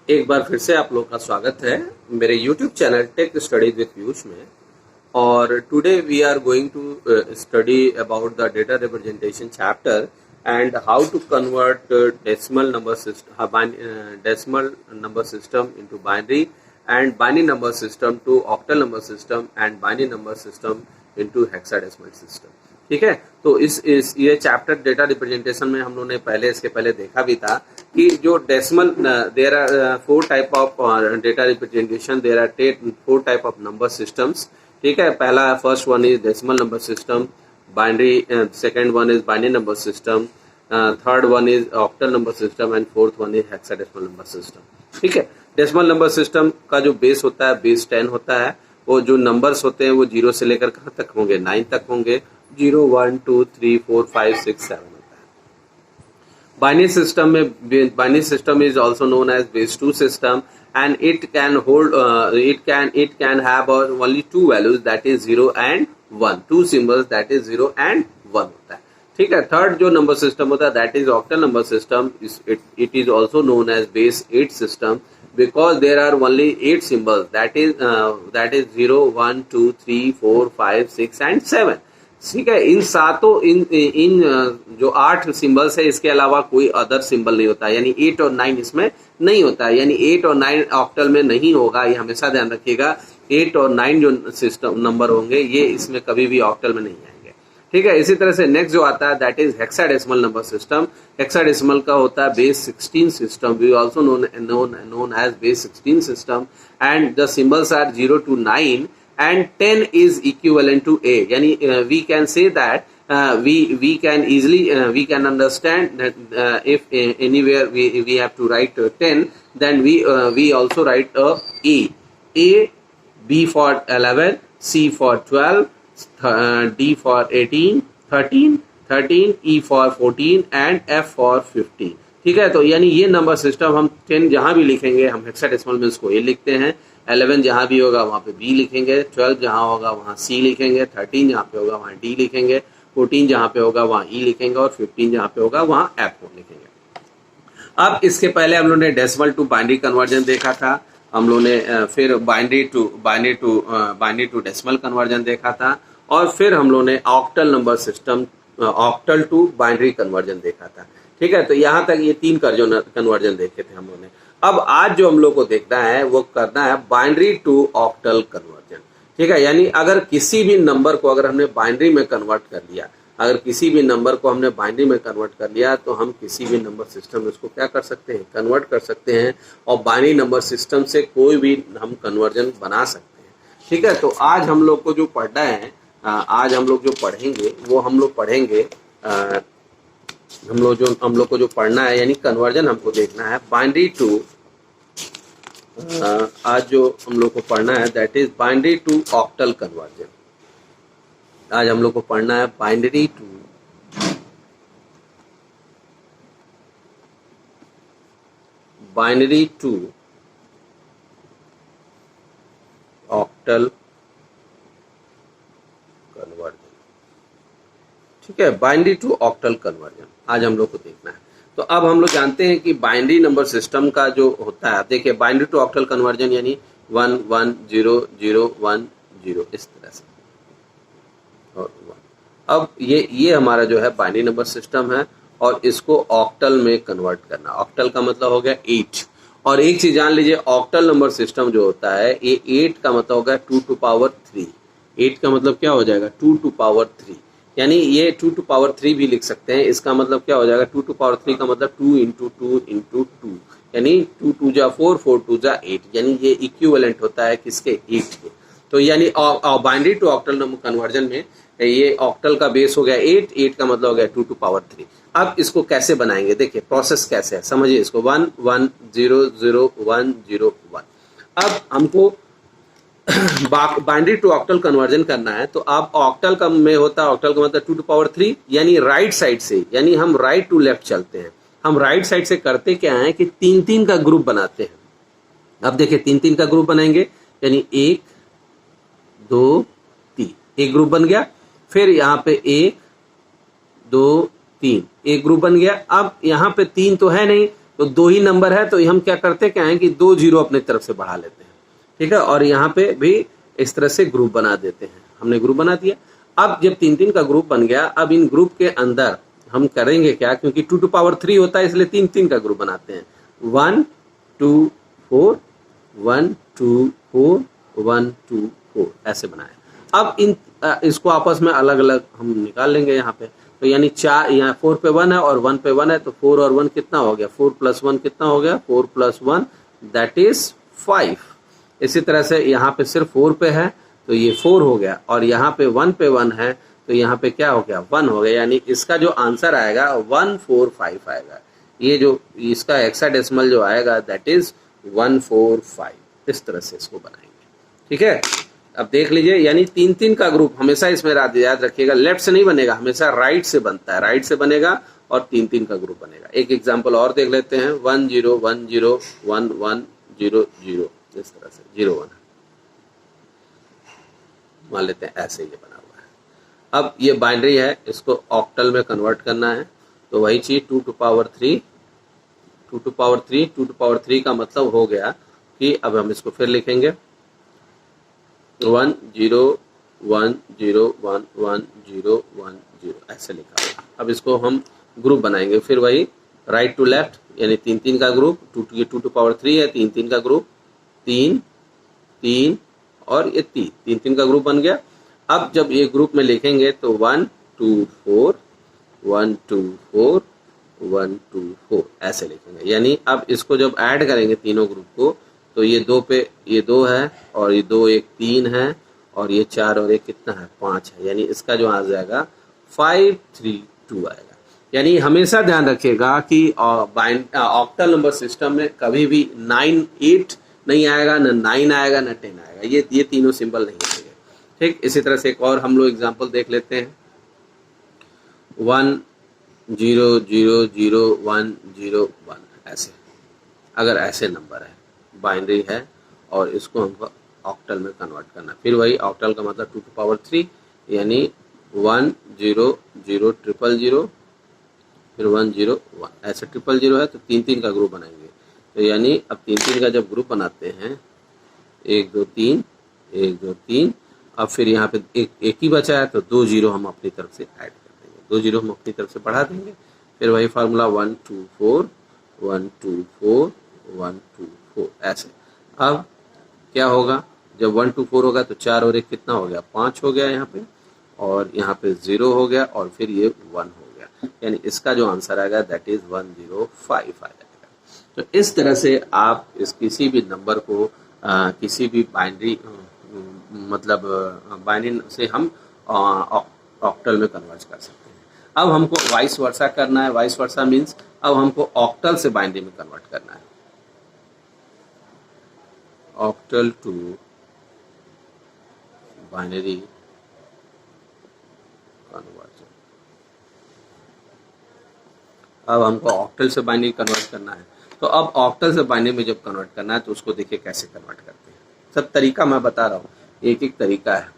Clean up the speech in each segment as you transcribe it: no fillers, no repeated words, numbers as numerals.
एक बार फिर से आप लोग का स्वागत है मेरे YouTube channel tech studies with Piyush में। और today we are going to study about the data representation chapter and how to convert decimal number system into binary and binary number system to octal number system and binary number system into hexadecimal system. ठीक है, तो इस ये chapter data representation में हम लोगों ने इसके पहले देखा भी था कि जो decimal there are 4 type of data representation, there are 4 type of number systems. ठीक है, पहला first one is decimal number system, binary, second one is binary number system, third one is octal number system and fourth one is hexadecimal number system. ठीक है, decimal number system का जो base होता है base 10 होता है। वो जो नंबर्स होते हैं वो 0 से लेकर कहाँ तक होंगे, 9 तक होंगे। 0 1 2 3 4 5 6 7 होता है। बाइनरी सिस्टम में binary system is also known as base 2 system and it can hold it can have only 2 values, that is 0 and 1, 2 symbols, that is 0 and 1 होता है। ठीक है, थर्ड जो नंबर सिस्टम होता है that is octal number system. It is also known as base 8 system because there are only 8 symbols, that is 0 1 2 3 4 5 6 and 7। ठीक है, इन सातों इन जो 8 सिंबल्स है इसके अलावा कोई अदर सिंबल नहीं होता, यानी 8 और 9 इसमें नहीं होता है, यानी 8 और 9 ऑक्टल में नहीं होगा। ये हमेशा ध्यान रखिएगा, 8 और 9 जो सिस्टम नंबर होंगे ये इसमें कभी भी ऑक्टल में नहीं आएंगे। ठीक है, इसी तरह से नेक्स्ट जो आता है that is hexadecimal number system. Hexadecimal का होता है base 16 system, we also known as base 16 system and the symbols are 0 to 9 and 10 is equivalent to A, yani we can say that we can easily we can understand that if anywhere we have to write 10, then we also write A, B for 11, C for 12, D for 18, 13, E for 14 and F for 15। ठीक है, तो यानी ये number system हम 10 जहां भी लिखेंगे हम हेक्साडेसिमल में इसको A लिखते हैं, 11 जहां भी होगा वहां पे B लिखेंगे, 12 जहां होगा वहां C लिखेंगे, 13 जहां पे होगा वहां D लिखेंगे, 14 जहां पे होगा वहां E लिखेंगे और 15 जहां पे होगा वहां F लिखेंगे। अब इसके पहले हम लोगों ने डेसिमल टू बाइनरी कन्वर्जन देखा था, हम लोगों ने फिर बाइनरी टू डेसिमल कन्वर्जन देखा था, और फिर हम लोगों ने octal number system, octal to binary conversion देखा था। ठीक है, तो यहाँ तक ये 3 कन्वर्जन देखे थे हम लोगों ने। अब आज जो हम लोग को देखना है वो करना है बाइनरी टू ऑक्टल कन्वर्जन। ठीक है, यानी अगर किसी भी नंबर को अगर हमने बाइनरी में कन्वर्ट कर लिया, अगर किसी भी नंबर को हमने बाइनरी में कन्वर्ट कर लिया तो हम किसी भी नंबर सिस्टम में उसको क्या कर सकते हैं, कन्वर्ट कर सकते हैं, और बाइनरी नंबर सिस्टम से कोई भी हम कन्वर्जन बना सकते हैं। ठीक है, तो आज हम लोग को जो पढ़ना है, आज हम लोग जो पढ़ेंगे वो हम लोग पढ़ेंगे, हम लोग को जो पढ़ना है यानी कन्वर्जन हमको देखना है बाइनरी टू, आज जो हम लोग को पढ़ना है that is binary to octal conversion. आज हम लोग को पढ़ना है बाइनरी टू ऑक्टल कन्वर्जन। ठीक है, बाइनरी टू ऑक्टल कन्वर्जन आज हम लोग को देखना है। तो अब हम लोग जानते हैं कि बाइनरी नंबर सिस्टम का जो होता है, देखिए बाइनरी टू ऑक्टल कन्वर्जन यानी 1 1 0 0 1 0 इस तरह से, और 1। अब ये हमारा जो है बाइनरी नंबर सिस्टम है और इसको ऑक्टल में कन्वर्ट करना। ऑक्टल का मतलब हो गया 8। और एक चीज जान लीजिए, ऑक्टल नंबर सिस्टम जो होता है ये 8 का मतलब होगा 2 to power 3। 8 का मतलब क्या हो जाएगा, 2 to power 3, यानी ये 2 to power 3 भी लिख सकते हैं। इसका मतलब क्या हो जाएगा, 2 to power 3 का मतलब 2 into 2 into 2, यानी 2 2 जा 4 4 2 जा 8, यानी ये इक्विवेलेंट होता है किसके, 8 के। तो यानी binary to octal number conversion में ये ऑक्टल का बेस हो गया 8 का मतलब हो गया 2 to power 3। अब इसको कैसे बनाएंगे, देखिए प्रोसेस कैसे है, समझिए इसको। 1 1 0 0 1 0 1। अब हमको बाइनरी टू ऑक्टल कन्वर्जन करना है, तो आप ऑक्टल का में होता है, ऑक्टल का मतलब 2 to power 3, यानी राइट साइड से, यानी हम राइट टू लेफ्ट चलते हैं। हम राइट साइड से करते क्या है कि 3-3 का ग्रुप बनाते हैं। अब देखिए 3-3 का ग्रुप बनाएंगे, यानी 1 2 3, एक ग्रुप बन गया। फिर यहाँ पे 1 2 3 एक ग्रुप बन गया। अब यहाँ पे 3 तो है नहीं, तो दो ही नंबर है तो हम क्या करते क्या है कि 2 जीरो अपने तरफ से बढ़ा लेते हैं, ठीक है, और यहाँ पे भी इस तरह से ग्रुप बना देते हैं। हमने ग्रुप बना दिया। अब जब 3-3 का ग्रुप बन गया, अब इन ग्रुप के अंदर हम करेंगे क्या, क्योंकि 2⁻³ होता है इसलिए 3-3 का ग्रुप बनाते हैं। 1 2 4 1 2 4 1 2 4 ऐसे बनाया। अब इसको आपस में अलग अलग हम निकाल लेंगे यहाँ पे। तो यानी 4 यहाँ 4 पे 1 है और 1 पे 1 है, तो 4 और 1 कितना हो गया, 4 + 1 कितना हो गया, 4 + 1 दैट इज 5। इसी तरह से यहाँ पे सिर्फ 4 पे है तो ये 4 हो गया, और यहाँ पे 1 पे 1 है तो यहाँ पे क्या हो गया, 1 हो गया। यानी इसका जो आंसर आएगा 145 आएगा। ये जो इसका हेक्साडेसिमल जो आएगा दैट इज 145। इस तरह से इसको बनाएंगे, ठीक है। अब देख लीजिए, यानी 3-3 का ग्रुप हमेशा इसमें याद रखिएगा, लेफ्ट से नहीं बनेगा, हमेशा राइट से बनता है, राइट से बनेगा और 3-3 का ग्रुप बनेगा। एक एग्जांपल और देख लेते हैं, 1 0 1 0 1 1 0 0, इस तरह से 0 1 मान लेते हैं, ऐसे ये बना हुआ है। अब ये बाइनरी है, इसको ऑक्टल में कन्वर्ट करना है, तो वही चीज 2⁻3 2⁻3 का मतलब हो गया कि अब हम इसको फिर लिखेंगे 1 0 1 0 1 1 0 1 0 ऐसे लिखा हुआ। अब इसको हम ग्रुप बनाएंगे, फिर वही राइट टू लेफ्ट, यानी 3-3 का ग्रुप, 2⁻3 है, 3-3 का ग्रुप, 3 3 और ये 3-3 का ग्रुप बन गया। अब जब ये ग्रुप में लिखेंगे तो 1 2 4 1 2 4 1 2 4 ऐसे लिखेंगे। यानी अब इसको जब ऐड करेंगे तीनों ग्रुप को, तो ये 2 पे ये 2 है और ये 2 1 3 है और ये 4 और 1 कितना है, 5 है। यानी इसका जो आ जाएगा 532 आएगा। यानी हमेशा ध्यान रखिएगा कि ऑक्टल नंबर सिस्टम में कभी भी 9 8 नहीं आएगा, न 9 आएगा, न 10 आएगा, ये तीनों सिंबल नहीं आएंगे, ठीक। इसी तरह से एक और हम लोग एग्जांपल देख लेते हैं, 1 0 0 0 1 0 1 ऐसे। अगर ऐसे नंबर है, बाइनरी है और इसको हमको ऑक्टल में कन्वर्ट करना है, फिर वही ऑक्टल का मतलब 2⁻3 यानी 1 0 0 0 0 फिर 1 0 1 ऐसे 0 है, तो 3-3 का ग्रुप बनाएंगे। तो यानी अब 3-3 का जब ग्रुप बनाते हैं 1 2 3 1 2 3, अब फिर यहाँ पे एक ही बचा है तो 2 0 हम अपनी तरफ से ऐड कर देंगे, 2 0 हम अपनी तरफ से बढ़ा देंगे। फिर वही फार्मूला 1 2 4 1 2 4 1 2 4 ऐसे। अब क्या होगा, जब 1 2 4 होगा तो 4 और 1 कितना हो गया, 5 हो गया यहाँ पे, और यहाँ पे 0 हो गया और फिर ये 1 हो गया। यानी इसका जो आंसर आएगा दैट इज 105 आ जाएगा। तो इस तरह से आप इस किसी भी नंबर को किसी भी बाइनरी मतलब बाइनरी से हम ऑक्टल में कन्वर्ट कर सकते हैं। अब हमको वाइस वर्सा करना है। वाइस वर्सा मीन्स अब हमको ऑक्टल से बाइनरी में कन्वर्ट करना है, ऑक्टल टू बाइनरी कन्वर्जन। अब हमको ऑक्टल से बाइनरी कन्वर्ट करना है। तो अब ऑक्टल से बाइनरी में जब कन्वर्ट करना है तो उसको देखिए कैसे कन्वर्ट करते हैं। सब तरीका मैं बता रहा हूँ, एक एक तरीका है,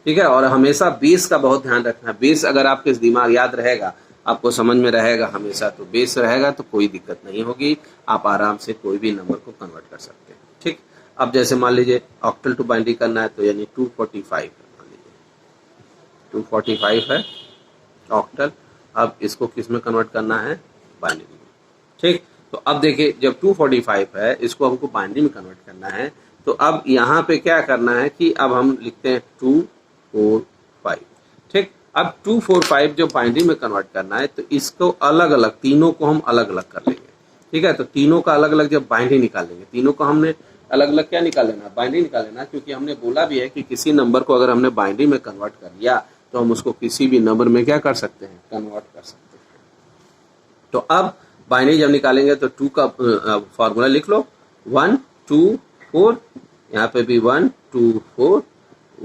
ठीक है। और हमेशा बेस का बहुत ध्यान रखना है। बेस अगर आपके दिमाग याद रहेगा, आपको समझ में रहेगा हमेशा, तो बेस रहेगा तो कोई दिक्कत नहीं होगी, आप आराम से कोई भी नंबर को कन्वर्ट कर सकते हैं, ठीक। अब जैसे मान लीजिए ऑक्टल टू बाइनरी करना है तो यानी 245 मान लीजिए 245 है ऑक्टल। अब इसको किस में कन्वर्ट करना है, बाइनरी में, ठीक। तो अब देखिए जब 245 है इसको हमको बाइनरी में कन्वर्ट करना है, तो अब यहाँ पे क्या करना है कि अब हम लिखते हैं 245, ठीक। अब 245 जो बाइनरी में कन्वर्ट करना है तो इसको अलग अलग, तीनों को हम अलग अलग कर लेंगे, ठीक है। तो तीनों का अलग अलग जब बाइनरी निकाल लेंगे, तीनों को हमने अलग अलग क्या निकाल लेना, बाइनरी निकाल लेना, क्योंकि हमने बोला भी है कि किसी नंबर को अगर हमने बाइनरी में कन्वर्ट कर लिया तो हम उसको किसी भी नंबर में क्या कर सकते हैं, कन्वर्ट कर सकते हैं। तो अब बाइनरी जब निकालेंगे तो 2 का फॉर्मूला लिख लो, 1 2 4, यहाँ पे भी 1 2 4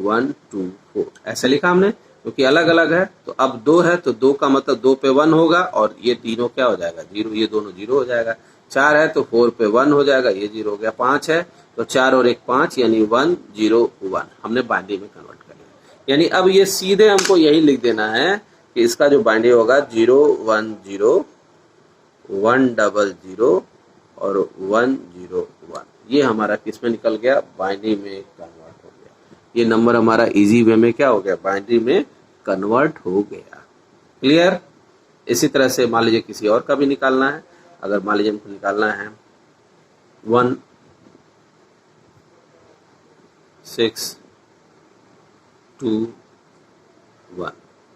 1 2 4 ऐसे लिखा हमने, क्योंकि अलग अलग है। तो अब 2 है तो 2 का मतलब 2 पे 1 होगा और ये तीनों क्या हो जाएगा, 0, ये दोनों 0 हो जाएगा। 4 है तो 4 पे 1 हो जाएगा, ये 0 हो गया। 5 है तो 4 और 1 5 यानी 1 0 1 हमने बाइनरी में कन्वर्ट कर लिया। यानी अब ये सीधे हमको यही लिख देना है कि इसका जो बाइनरी होगा 0 1 0 1 0 0 और 101, ये हमारा किस में निकल गया, बाइनरी में कन्वर्ट हो गया। ये नंबर हमारा इजी वे में क्या हो गया, बाइनरी में कन्वर्ट हो गया। क्लियर। इसी तरह से मान लीजिए किसी और का भी निकालना है, अगर मान लीजिए हमको निकालना है 1 6 2 1,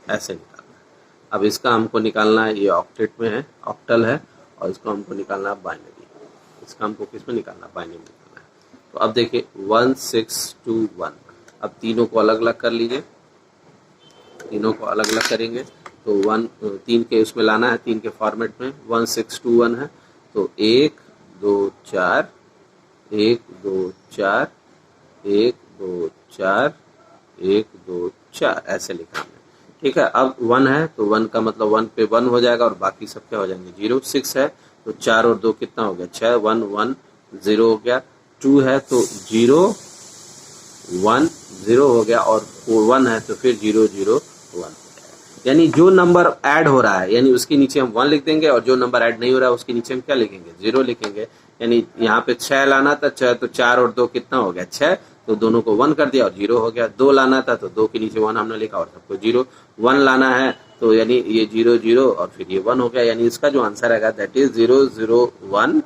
ऐसे निकालना है। अब इसका हमको निकालना है, ये ऑक्टेट में है, ऑक्टल है, और इसको हमको निकालना है बाइनरी। इसका हमको किस में निकालना है, बाइनरी में निकालना है। तो अब देखिए 1 6 2 1, अब तीनों को अलग अलग कर लीजिए, तीनों को अलग अलग करेंगे तो 3 के उसमें लाना है, 3 के फॉर्मेट में 1 6 2 1 है, तो 1 2 4 1 2 4 1 2 4 1 2 4 ऐसे लिखा हमने। ठीक है। अब 1 है तो 1 का मतलब 1 पे 1 हो जाएगा और बाकी सब क्या हो जाएंगे 0। 6 है तो 4 और 2 कितना हो गया 6, 1 1 0 हो गया। 2 है तो 0 1 0 हो गया, और 1 है तो फिर 0 0 1 हो जाएगा। यानी जो नंबर ऐड हो रहा है यानी उसके नीचे हम 1 लिख देंगे, और जो नंबर ऐड नहीं हो रहा है उसके नीचे हम क्या लिखेंगे 0 लिखेंगे। यानी यहाँ पे 6 लाना था, 6 तो 4 और 2 कितना हो गया 6, तो दोनों को 1 कर दिया और 0 हो गया। 2 लाना था तो 2 के नीचे 1 हमने लिखा और सबको 0। 1 लाना है तो यानी ये 0 0 और फिर ये 1 हो गया। यानी इसका जो आंसर आएगा दैट इज 0 0 1,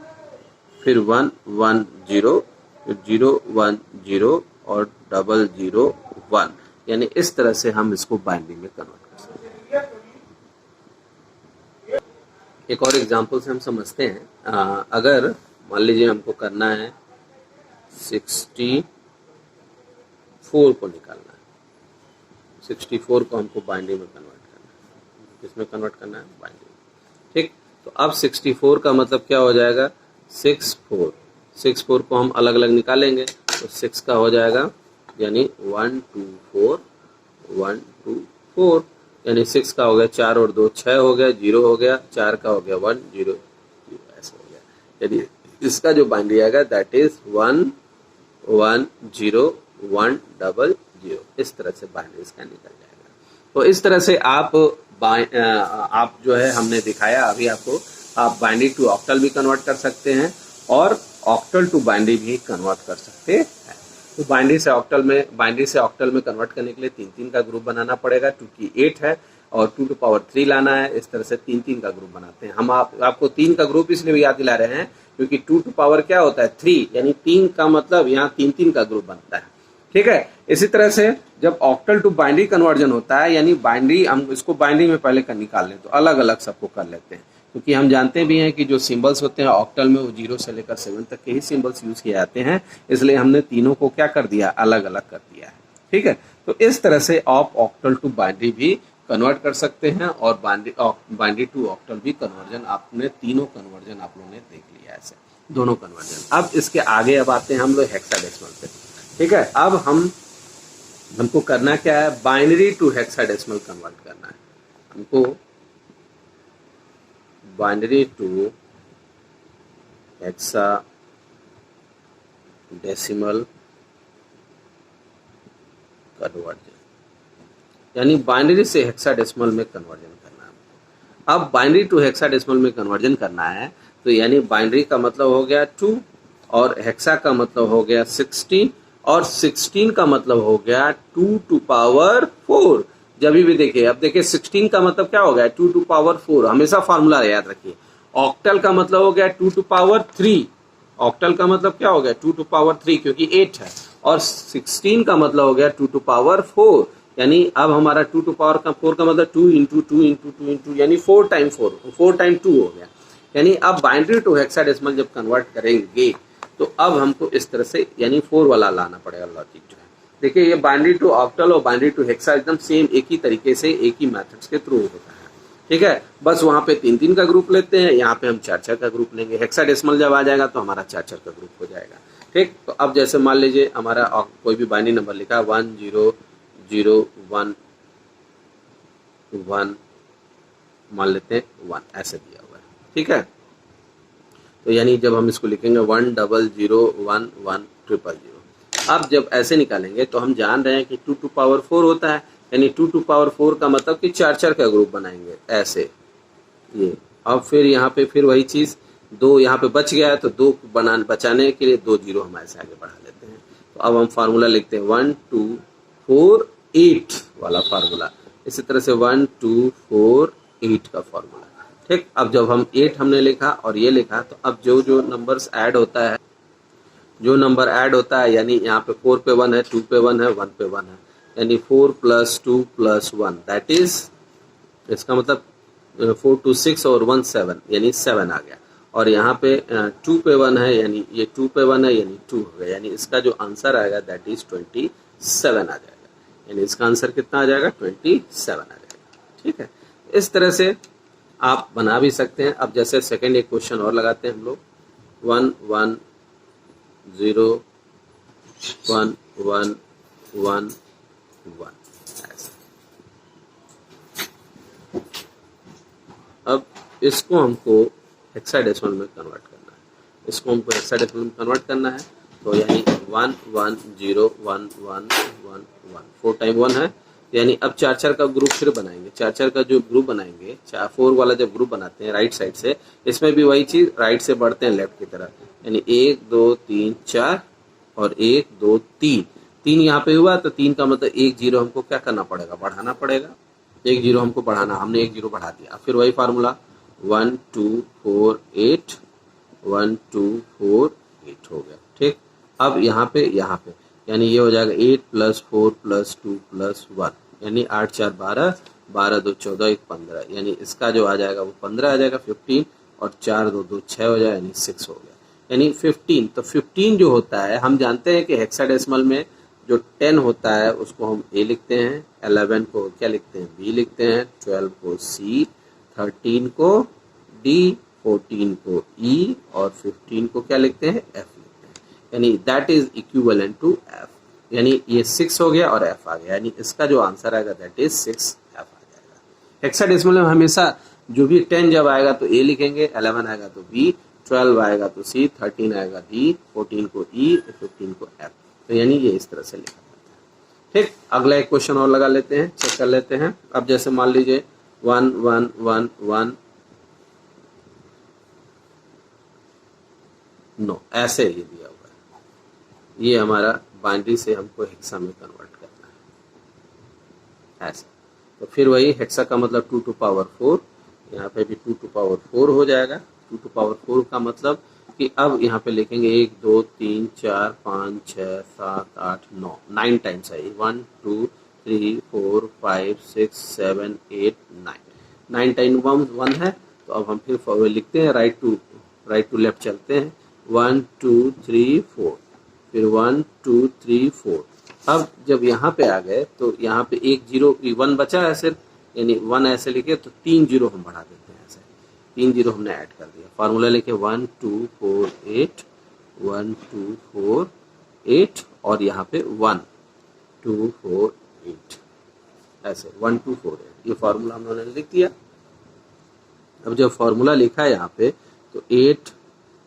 फिर 1 1 0, फिर 0 1 0 और 0 0 1। यानी इस तरह से हम इसको बाइनरी में कन्वर्ट कर सकते हैं। एक और एग्जांपल से हम समझते हैं। अगर मान लीजिए हमको करना है 64 को निकालना है, 64 को हमको बाइनरी में कन्वर्ट करना है। किसमें कन्वर्ट करना है, बाइनरी में। ठीक। तो अब 64 का मतलब क्या हो जाएगा 64 को हम अलग अलग निकालेंगे तो 6 का हो जाएगा यानी 1 2 4 1 2 4, यानी 6 का हो गया 4 और 2 6 हो गया, 0 हो गया, 4 का हो गया 1 0 0 ऐसा हो गया। यदि इसका जो बाइनरी आएगा दैट इज 1 1 0 1 0 0। इस तरह से बाइनरी इसका निकल जाएगा। तो इस तरह से आप जो है हमने दिखाया अभी आपको, आप बाइनरी टू ऑक्टल भी कन्वर्ट कर सकते हैं और ऑक्टल टू बाइनरी भी कन्वर्ट कर सकते हैं। तो बाइनरी से ऑक्टल में कन्वर्ट करने के लिए 3-3 का ग्रुप बनाना पड़ेगा, क्योंकि 8 है और 2 to power 3 लाना है। इस तरह से 3-3 का ग्रुप बनाते हैं हम। आपको 3 का ग्रुप इसलिए भी याद दिला रहे हैं क्योंकि 2 to power क्या होता है 3, यानी 3 का मतलब यहाँ 3-3 का ग्रुप बनता है। ठीक है। इसी तरह से जब ऑक्टल टू बाइनरी कन्वर्जन होता है, यानी बाइनरी हम इसको बाइनरी में पहले निकाल लें तो अलग अलग सबको कर लेते हैं, क्योंकि हम जानते भी हैं कि जो सिंबल्स होते हैं ऑक्टल में वो 0 से लेकर 7 तक के ही सिंबल्स यूज किए जाते हैं, इसलिए हमने तीनों को क्या कर दिया, अलग अलग कर दिया है। ठीक है। तो इस तरह से आप ऑक्टल टू बाइनरी भी कन्वर्ट कर सकते हैं और बाइनरी टू ऑक्टल भी कन्वर्जन, आपने तीनों कन्वर्जन आप लोगों ने देख लिया ऐसे दोनों कन्वर्जन। अब इसके आगे अब आते हैं हम लोग हेक्साडेसिमल पे। ठीक है। अब हमको करना क्या है, बाइनरी टू हेक्साडेसिमल कन्वर्ट करना है हमको। बाइनरी टू हेक्साडेसिमल कन्वर्जन, यानी बाइनरी से हेक्साडेसिमल में कन्वर्जन करना है। अब बाइनरी टू हेक्साडेसिमल में कन्वर्जन करना है तो यानी बाइनरी का मतलब हो गया 2 और हेक्सा का मतलब हो गया 16 और 16 का मतलब हो गया 2 to power 4। जब भी देखिए, अब देखिए 16 का मतलब क्या हो गया 2 to power 4, हमेशा फॉर्मूला याद रखिए। ऑक्टल का मतलब हो गया 2 to power 3, ऑक्टल का मतलब क्या हो गया 2 to power 3 क्योंकि 8 है, और 16 का मतलब हो गया 2 to power 4, यानी अब हमारा 2 to power 4 का मतलब 2 into 2 into 2 into यानी 4 टाइम 4 टाइम 2 हो गया। यानी अब बाइनरी टू हेक्साडेसिमल जब कन्वर्ट करेंगे तो अब हमको इस तरह से यानी 4 वाला लाना पड़ेगा लॉजिक जो है। देखिए ये बाइनरी टू ऑक्टल और बाइनरी टू हेक्सा एकदम सेम एक ही तरीके से एक ही मेथड्स के थ्रू होता है। ठीक है। बस वहां पे 3-3 का ग्रुप लेते हैं, यहाँ पे हम 4-4 का ग्रुप लेंगे। हेक्साडेसिमल जब आ जाएगा तो हमारा 4-4 का ग्रुप हो जाएगा। ठीक। तो अब जैसे मान लीजिए हमारा कोई भी बाइनरी नंबर लिखा 1 0 0 1 1 मान लेते हैं 1 ऐसे दिया हुआ है। ठीक है। तो यानी जब हम इसको लिखेंगे 1 0 0 1 1 0 0 0, अब जब ऐसे निकालेंगे तो हम जान रहे हैं कि 2 to power 4 होता है, यानी 2 to power 4 का मतलब कि 4-4 का ग्रुप बनाएंगे ऐसे ये। अब फिर यहाँ पे फिर वही चीज दो यहाँ पे बच गया है तो दो बचाने के लिए 2 जीरो हम ऐसे आगे बढ़ा लेते हैं। तो अब हम फार्मूला लिखते हैं 1 2 4 8 वाला फार्मूला। इसी तरह से 1 2 4 8 का फार्मूला। ठीक, अब जब हम 8 हमने लिखा और ये लिखा तो अब जो जो नंबर्स ऐड होता है, जो नंबर ऐड होता है, यानी यहाँ पे 4 पे 1 है, 2 पे 1 है, 1 पे 1 है, यानी 4 + 2 + 1 दैट इज, इसका मतलब 4 2 6 और 1 7 यानी 7 आ गया। और यहाँ पे 2 पे 1 है, यानी ये 2 पे 1 है यानी 2 हो गया, यानी इसका जो आंसर आएगा दैट इज 27 आ जाएगा। यानी इसका आंसर कितना आ जाएगा? 27 आ जाएगा। ठीक है, इस तरह से आप बना भी सकते हैं। अब जैसे सेकंड एक क्वेश्चन और लगाते हैं हम लोग, 1 1 0 1 1 1 1 ऐसा। अब इसको हमको हेक्साडेसिमल में कन्वर्ट करना है, इसको हमको हेक्साडेसिमल में कन्वर्ट करना है। तो यानी 1 1 0 1 1 1 1 4 टाइम 1 है, यानी अब 4 4 का ग्रुप फिर बनाएंगे। 4 4 का जो ग्रुप बनाएंगे, 4 वाला जब ग्रुप बनाते हैं राइट साइड से, इसमें भी वही चीज, राइट से बढ़ते हैं लेफ्ट की तरफ, यानी 1 2 3 4 और 1 2 3 3 यहाँ पे हुआ, तो 3 का मतलब 1 जीरो हमको क्या करना पड़ेगा? बढ़ाना पड़ेगा। 1 जीरो हमको बढ़ाना, हमने 1 जीरो बढ़ा दिया। फिर वही फार्मूला 1 2 4 8 1 2 4 8 हो गया। ठीक, अब यहाँ पे यानी ये हो जाएगा 8 + 4 + 2 + 1 यानी 8 4 12 12 2 14 1 15, यानी इसका जो आ जाएगा वो 15 आ जाएगा 15, और 4 2 2 6 हो जाएगा, यानी 6 हो गया, यानी 15। तो 15 जो होता है, हम जानते हैं कि हेक्साडेसिमल में जो 10 होता है उसको हम ए लिखते हैं, 11 को क्या लिखते हैं? बी लिखते हैं, 12 को सी, 13 को डी, 14 को ई, और 15 को क्या लिखते हैं? एफ लिखते हैं, यानी that is equivalent to F. यानी ये 6 हो गया और एफ आ गया, यानी इसका जो आंसर आएगा दैट इज 6 एफ आ जाएगा। हेक्साडेसिमल में हमेशा जो भी 10 जब आएगा तो ए लिखेंगे, 11 आएगा तो बी, 12 आएगा तो सी, 13 आएगा डी, 14 को ई, 15 को एफ। तो यानी ये इस तरह से लिखा जाता है। ठीक, अगला एक क्वेश्चन और लगा लेते हैं, चेक कर लेते हैं। अब जैसे मान लीजिए 1 1 1 1 नो, ऐसे ये दिया हुआ है, ये हमारा बाइनरी से हमको हेक्सा में कन्वर्ट करना है ऐसे। तो फिर वही हेक्सा का मतलब 2 टू पावर 4, यहाँ पे भी 2 टू पावर 4 हो जाएगा। 2 टू पावर 4 का मतलब कि अब यहाँ पे लिखेंगे 1 2 3 4 5 6 7 8 9 9 टाइम्स है, 1 2 3 4 5 6 7 8 9 9 टाइम 1 है। तो अब हम फिर लिखते हैं राइट टू लेफ्ट चलते हैं, 1 2 3 4, फिर 1 2 3 4। अब जब यहाँ पे आ गए तो यहाँ पे 1 जीरो 1 बचा है सिर्फ, यानी 1 ऐसे लिखे तो 3 जीरो हम बढ़ा देते हैं, ऐसे 3 जीरो हमने ऐड कर दिया। फार्मूला लिखे 1 2 4 8 1 2 4 8, और यहाँ पे 1 2 4 8 ऐसे 1 2 4 8, ये फार्मूला हमने लिख दिया। अब जब फार्मूला लिखा है यहाँ पे तो 8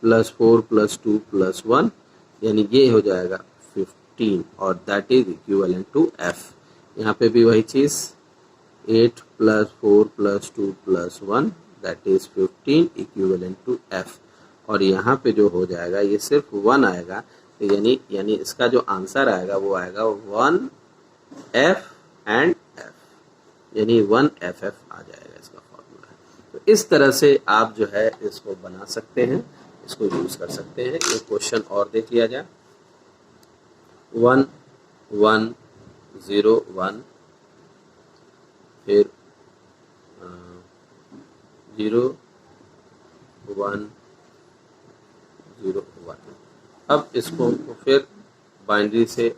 + 4 + 2 + 1, यानी ये हो जाएगा 15, और that is equivalent to F. यहाँ पे भी वही चीज, 8 + 4 + 2 + 1 that is 15 equivalent to F. और यहाँ पे जो हो जाएगा ये सिर्फ 1 आएगा, तो यानी इसका जो आंसर आएगा वो आएगा 1 एफ एंड एफ, यानी 1 एफ एफ आ जाएगा इसका फॉर्मूला। तो इस तरह से आप जो है इसको बना सकते हैं, इसको यूज कर सकते हैं। एक क्वेश्चन और देख लिया जाए, 1 1 0 1, फिर 0 1 0 1। अब इसको हमको फिर बाइनरी से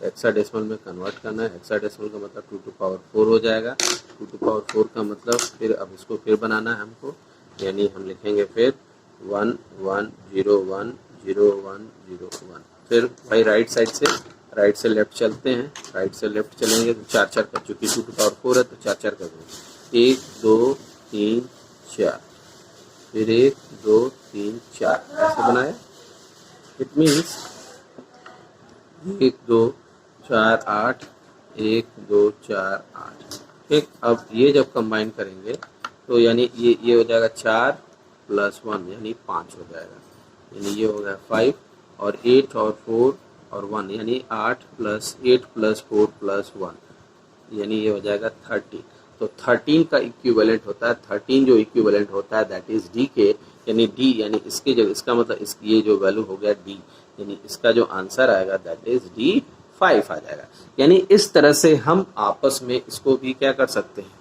हेक्साडेसिमल में कन्वर्ट करना है। हेक्साडेसिमल का मतलब 2 टू पावर 4 हो जाएगा। 2 टू पावर 4 का मतलब फिर अब इसको फिर बनाना है हमको, यानी हम लिखेंगे फिर 1 1 0 1 0 1 0 1। फिर भाई राइट से लेफ्ट चलते हैं, राइट से लेफ्ट चलेंगे तो 4 4 का, चूँकि 2 टू पावर 4 है तो 4 4 का 1 2 3 4, फिर 1 2 3 4 ऐसे बनाया। It means 1 2 4 8 1 2 4 8। ठीक, अब ये जब कंबाइन करेंगे तो यानी ये हो जाएगा 4 प्लस 1 यानी 5 हो जाएगा, यानी ये हो गया 5 और 8 और 4 और 1 यानी 8 प्लस 8 प्लस 4 प्लस 1 यानी ये हो जाएगा 13। तो 13 का इक्विवेलेंट होता है, 13 जो इक्विवेलेंट होता है दैट इज डी के, यानी डी यानी इसके जो इसका मतलब इस ये जो वैल्यू हो गया डी, यानी इसका जो आंसर आएगा दैट इज डी 5 आ जाएगा। यानी इस तरह से हम आपस में इसको भी क्या कर सकते हैं,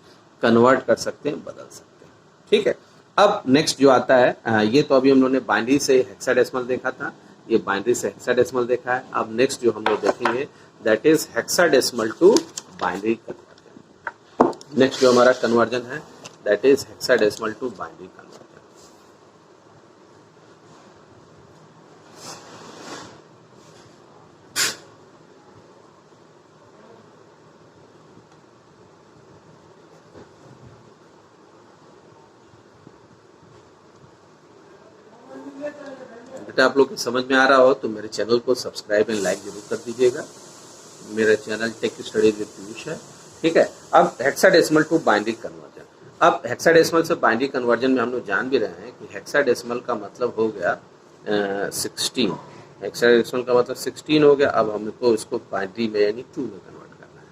कन्वर्ट कर सकते हैं, बदल सकते हैं। ठीक है, अब नेक्स्ट जो आता है ये तो अभी हम लोगों ने बाइनरी से हेक्साडेसिमल देखा था, ये बाइनरी से हेक्साडेसिमल देखा है। अब नेक्स्ट जो हम लोग देखेंगे that is hexadecimal to binary conversion. Next जो हमारा कन्वर्जन है that is hexadecimal to binary conversion. आप लोग को समझ में आ रहा हो तो मेरे चैनल को सब्सक्राइब एंड लाइक जरूर कर दीजिएगा। मेरा channel tech studies with Piyush है। ठीक है, अब हेक्साडेसिमल टू बाइनरी कन्वर्जन। अब हेक्साडेसिमल से बाइनरी कन्वर्जन में हम लोग जान भी रहे हैं कि हेक्साडेसिमल का मतलब हो गया 16। हेक्साडेसिमल का मतलब 16 हो गया। अब हमको इसको बाइनरी में यानी 2 में कन्वर्ट करना है।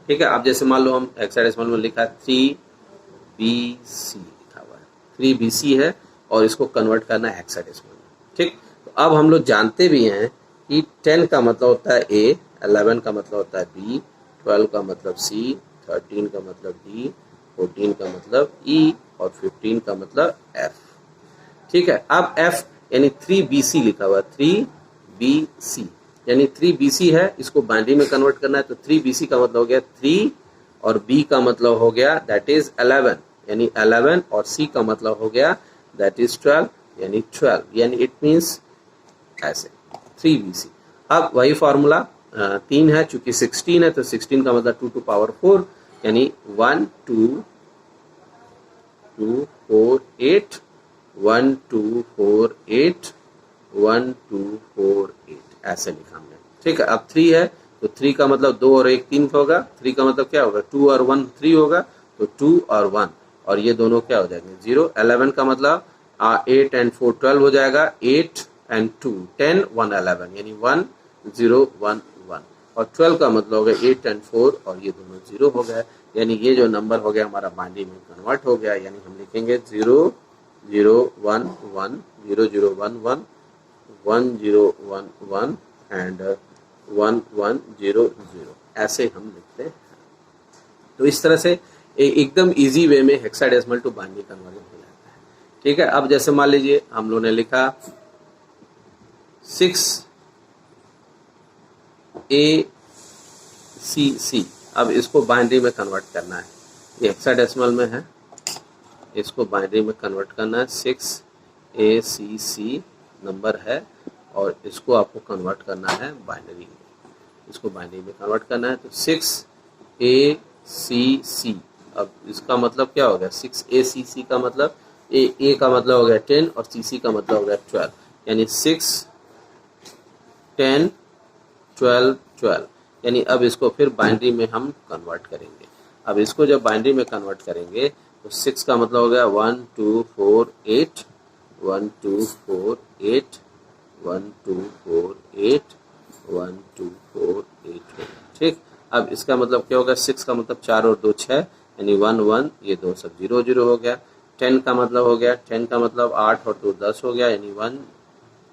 ठीक है, अब जैसे मान लो हम हेक्साडेसिमल में लिखा 3BC लिखा हुआ है, 3BC है और इसको कन्वर्ट करना है हेक्साडेसिमल में। ठीक, तो अब हम लोग जानते भी हैं कि 10 का मतलब होता है A, 11 का मतलब होता है B, 12 का मतलब C, 13 का मतलब D, 14 का मतलब E और 15 का मतलब F। ठीक है, अब F यानी 3BC लिखा हुआ है, 3BC यानी 3BC है, इसको बाइनरी में कन्वर्ट करना है। तो 3BC का मतलब हो गया 3 और B का मतलब हो गया दैट इज 11 यानी 11 और C का मतलब हो गया दैट इज 12 यानी 12 यानी इट मीन्स ऐसे 3BC। अब वही फॉर्मूला 3 है, चूंकि 16 है तो 16 का मतलब 2 to power 4 यानी 1 2 2 4 8 1 2 4 8 1 2 4 8 ऐसे लिखा हमने। ठीक है, अब 3 है तो 3 का मतलब 2 और 1 3 होगा, 3 का मतलब क्या होगा 2 और 1 3 होगा, तो 2 और 1 और ये दोनों क्या हो जाएंगे 0। 11 का मतलब 8 and 4 12 हो जाएगा, 8 and 2 10 1 11 यानी 1 0 1 1 और 12 का मतलब हो गया 8 and 4 और ये दोनों 0 हो गए, यानी ये जो नंबर हो गया हमारा बाइनरी में कन्वर्ट हो गया। यानी हम लिखेंगे 0 0 1 1 0 0 1 1 1 0 1 1 एंड 1 1 0 0 ऐसे हम लिखते हैं। तो इस तरह से एकदम इजी वे में हेक्साडेसिमल टू बाइनरी कन्वर्जन हो जाता है। ठीक है, अब जैसे मान लीजिए हम लोगों ने लिखा 6ACC, अब इसको बाइनरी में कन्वर्ट करना है। ये हेक्साडेसिमल में है, इसको बाइनरी में कन्वर्ट करना है। 6ACC नंबर है और इसको आपको कन्वर्ट करना है बाइनरी में, इसको बाइनरी में कन्वर्ट करना है। तो 6ACC, अब इसका मतलब क्या हो गया 6ACC का मतलब A का मतलब हो गया 10 और CC का मतलब हो गया 12 यानी 6 10 12 12 यानी अब इसको फिर बाइनरी में हम कन्वर्ट करेंगे। अब इसको जब बाइनरी में कन्वर्ट करेंगे तो 6 का मतलब हो गया 1 2 4 8 1 2 4 8 1 2 4 8 1 2 4 8। ठीक, अब इसका मतलब क्या होगा 6 का मतलब 4 और 2 6 यानी 1 1 ये 2 सब 0 0 हो गया। 10 का मतलब हो गया 10 का मतलब 8 और 2 10 हो गया यानी 1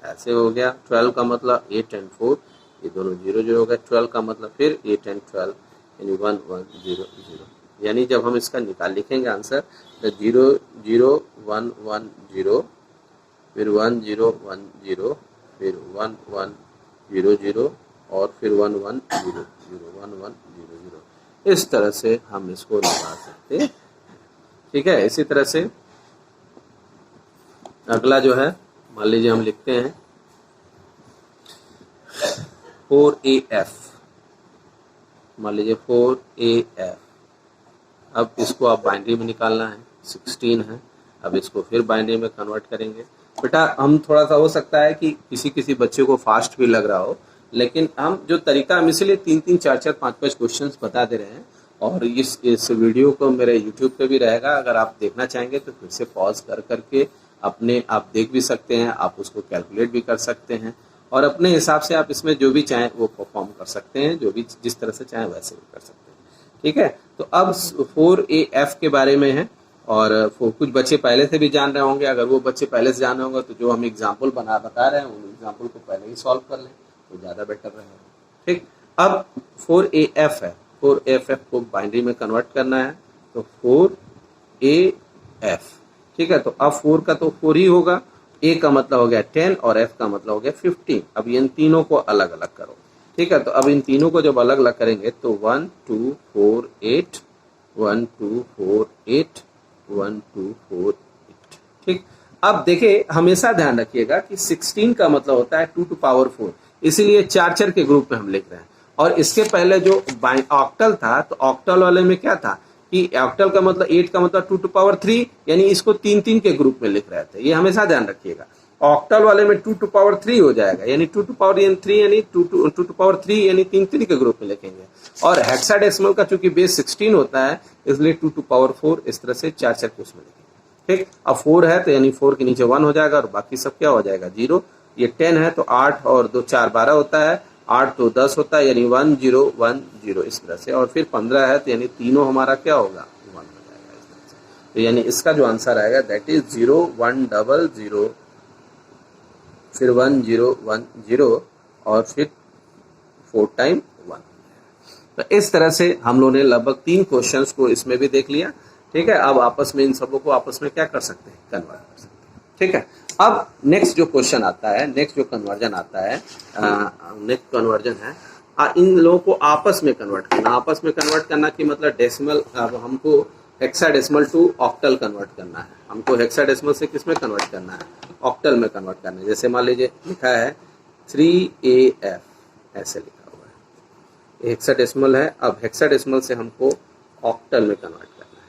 ऐसे हो गया। 12 का मतलब 8 and 4 ये दोनों 0 0 हो गया। 12 का मतलब फिर 8 and 12 यानी 1 1 0 0 यानी जब हम इसका निकाल लिखेंगे आंसर तो 0 0 1 1 0 फिर 1 0 1 0 फिर 1 1 0 0 और फिर 1 1 0 0 1 1 0 0 इस तरह से हम इसको निकाल सकते हैं। ठीक है, इसी तरह से अगला जो है मान लीजिए हम लिखते हैं 4AF, मान लीजिए 4AF। अब इसको आप बाइनरी में निकालना है, 16 है। अब इसको फिर बाइनरी में कन्वर्ट करेंगे। बेटा हम थोड़ा सा हो सकता है कि किसी किसी बच्चे को फास्ट भी लग रहा हो, लेकिन हम जो तरीका हम इसलिए 3 3 4 4 5 5 क्वेश्चंस बता दे रहे हैं और इस वीडियो को मेरे यूट्यूब पे भी रहेगा, अगर आप देखना चाहेंगे तो फिर से पॉज कर करके अपने आप देख भी सकते हैं, आप उसको कैलकुलेट भी कर सकते हैं और अपने हिसाब से आप इसमें जो भी चाहें वो परफॉर्म कर सकते हैं, जो भी जिस तरह से चाहें वैसे भी कर सकते हैं। ठीक है, तो अब 4AF के बारे में है और कुछ बच्चे पहले से भी जान रहे होंगे। अगर वो बच्चे पहले से जान रहे होंगे तो जो हम एग्जाम्पल बता रहे हैं उन एग्जाम्पल को पहले ही सॉल्व कर लें तो ज़्यादा बेटर रहेगा। ठीक, अब 4AF है, 4AF को बाइनरी में कन्वर्ट करना है तो 4AF। ठीक है, तो अब 4 का तो 4 ही होगा, A का मतलब हो गया 10 और F का मतलब हो गया 15। अब इन तीनों को अलग अलग करो। ठीक है, तो अब इन तीनों को जब अलग अलग करेंगे तो 1 2 4 8 1 2 4 8 1 2 4 8। ठीक, अब देखिए हमेशा ध्यान रखिएगा कि 16 का मतलब होता है 2 टू पावर 4, इसीलिए चार चार के ग्रुप में हम लिख रहे हैं। और इसके पहले जो ऑक्टल था तो ऑक्टल वाले में क्या था कि ऑक्टल का मतलब 8 का मतलब 2 टू पावर 3, यानी इसको 3 के ग्रुप में लिख रहे थे। ये हमेशा ध्यान रखिएगा। ऑक्टल वाले में 2 टू पावर 3 हो जाएगा, यानी 2 टू पावर 3 यानी 2 टू पावर 3 यानी 3 के ग्रुप में लिखेंगे। और हेक्साडेसिमल का चूंकि बेस 16 होता है इसलिए 2 टू पावर 4 इस तरह से चार के उसमें लिखेंगे। ठीक, अब 4 है तो यानी 4 के नीचे 1 हो जाएगा और बाकी सब क्या हो जाएगा 0। ये 10 है तो 8 और 2 4 12 होता है, 8 तो 10 होता है यानी 1 0 1 0 इस तरह से। और फिर 15 है तो यानी तीनों हमारा क्या होगा 1 हो जाएगा इस तरह से। तो यानी इसका जो आंसर आएगा दैट इज 0 1 0 0 फिर 1 0 1 0 और फिर 4 टाइम 1। तो इस तरह से हम लोगों ने लगभग 3 क्वेश्चंस को इसमें भी देख लिया। ठीक है, अब आपस में इन सबों को आपस में क्या कर सकते हैं कन्वर्ट कर सकते हैं। ठीक है, अब नेक्स्ट जो क्वेश्चन आता है, नेक्स्ट जो कन्वर्जन आता है, नेक्स्ट कन्वर्जन है इन लोगों को आपस में कन्वर्ट करना। आपस में कन्वर्ट करना की मतलब डेसिमल, अब हमको हेक्साडेसिमल टू ऑक्टल कन्वर्ट करना है। हमको हेक्साडेसिमल से किस में कन्वर्ट करना है ऑक्टल में कन्वर्ट करना है। जैसे मान लीजिए लिखा है 3AF ऐसे लिखा हुआ है, हेक्साडेसिमल है। अब हेक्साडेसिमल से हमको ऑक्टल में कन्वर्ट करना है।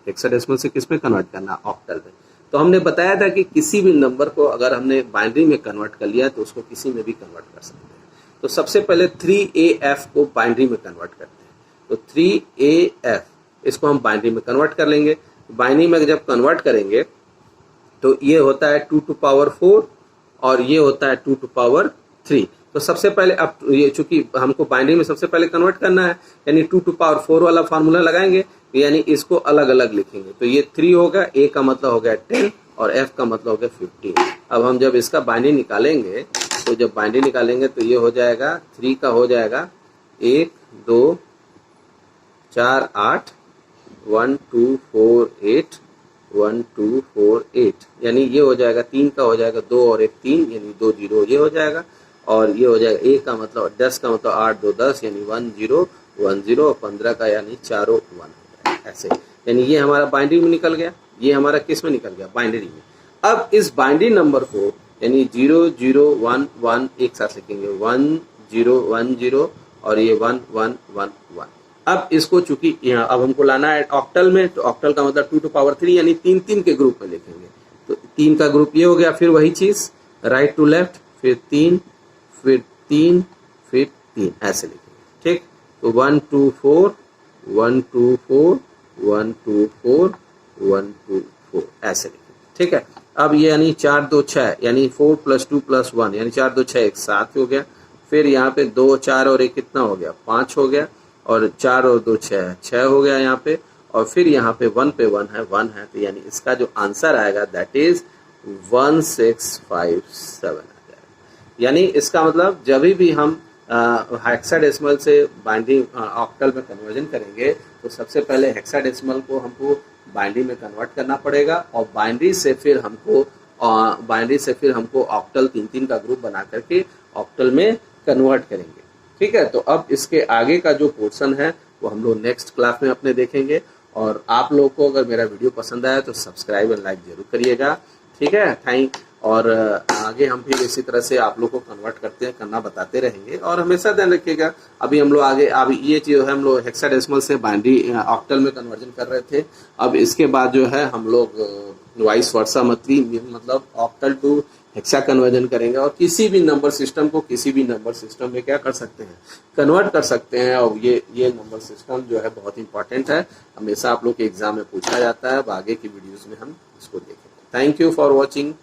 हेक्साडेसिमल से किस में कन्वर्ट करना है ऑक्टल में। तो हमने बताया था कि किसी भी नंबर को अगर हमने बाइनरी में कन्वर्ट कर लिया तो उसको किसी में भी कन्वर्ट कर सकते हैं। तो सबसे पहले 3AF को बाइनरी में कन्वर्ट करते हैं। तो 3AF इसको हम बाइनरी में कन्वर्ट कर लेंगे। बाइनरी में जब कन्वर्ट करेंगे तो ये होता है 2 टू पावर 4 और ये होता है 2 टू पावर 3। तो सबसे पहले अब ये चूंकि हमको बाइनरी में सबसे पहले कन्वर्ट करना है यानी 2 टू पावर 4 वाला फार्मूला लगाएंगे, यानी इसको अलग अलग लिखेंगे। तो ये 3 होगा, A का मतलब हो गया 10 और F का मतलब हो गया 15। अब हम जब इसका बाइनरी निकालेंगे तो जब बाइनरी निकालेंगे तो ये हो जाएगा 3 का हो जाएगा 1 2 4 8 1 2 4 8 1 2 4 8, यानी ये हो जाएगा 3 का हो जाएगा 2 और 1 3 यानी 2 0 ये हो जाएगा। और ये हो जाएगा 1 का मतलब 10 का मतलब 8 2 10 यानी 1 0 1 0 और 15 का यानी चारों 1 ऐसे। यानी ये हमारा बाइनरी में निकल गया, ये हमारा किस में निकल गया बाइनरी में। अब इस बाइनरी नंबर को यानी 0 0 1 1 एक साथ लिखेंगे 1 0 1 0 और ये 1 1 1 1। अब इसको चूंकि यहाँ अब हमको लाना है ऑक्टल में, तो ऑक्टल का मतलब 2 टू पावर 3 यानी 3 के ग्रुप में लिखेंगे। तो 3 का ग्रुप ये हो गया, फिर वही चीज राइट टू लेफ्ट, फिर 3 फिर 3 फिर 3 ऐसे लिखेंगे। ठीक, तो 1 2 4 1 2 4 1 2 4 1 2 4 ऐसे लिखेंगे। ठीक है, अब ये यानी 4 2 6 यानी 4 + 2 + 1 यानी 4 2 6 एक 7 हो गया। फिर यहाँ पे 2 4 और 1 कितना हो गया 5 हो गया, और 4 और 2 6 हो गया यहाँ पे। और फिर यहाँ पे 1 पे 1 है 1 है, तो यानी इसका जो आंसर आएगा दैट इज 1657 आ जाएगा। यानी इसका मतलब जब भी हम हेक्साडेसिमल से बाइनरी ऑक्टल में कन्वर्जन करेंगे तो सबसे पहले हेक्साडेसिमल को हमको बाइनरी में कन्वर्ट करना पड़ेगा और बाइनरी से फिर हमको ऑक्टल 3 का ग्रुप बना करके ऑक्टल में कन्वर्ट करेंगे। ठीक है, तो अब इसके आगे का जो पोर्शन है वो हम लोग नेक्स्ट क्लास में अपने देखेंगे। और आप लोगों को अगर मेरा वीडियो पसंद आया तो सब्सक्राइब और लाइक जरूर करिएगा। ठीक है, थैंक। और आगे हम फिर इसी तरह से आप लोग को कन्वर्ट करना बताते रहेंगे। और हमेशा ध्यान रखिएगा अभी हम लोग आगे अभी ये चीज है हम लोग हेक्साडेसिमल से बाइनरी ऑक्टल में कन्वर्जन कर रहे थे। अब इसके बाद जो है हम लोग वाइस वर्सा मतलब ऑक्टल टू हेक्सा कन्वर्जन करेंगे और किसी भी नंबर सिस्टम को किसी भी नंबर सिस्टम में क्या कर सकते हैं कन्वर्ट कर सकते हैं। और ये नंबर सिस्टम जो है बहुत इंपॉर्टेंट है, हमेशा आप लोग के एग्जाम में पूछा जाता है। अब आगे की वीडियोस में हम इसको देखेंगे। Thank you for watching.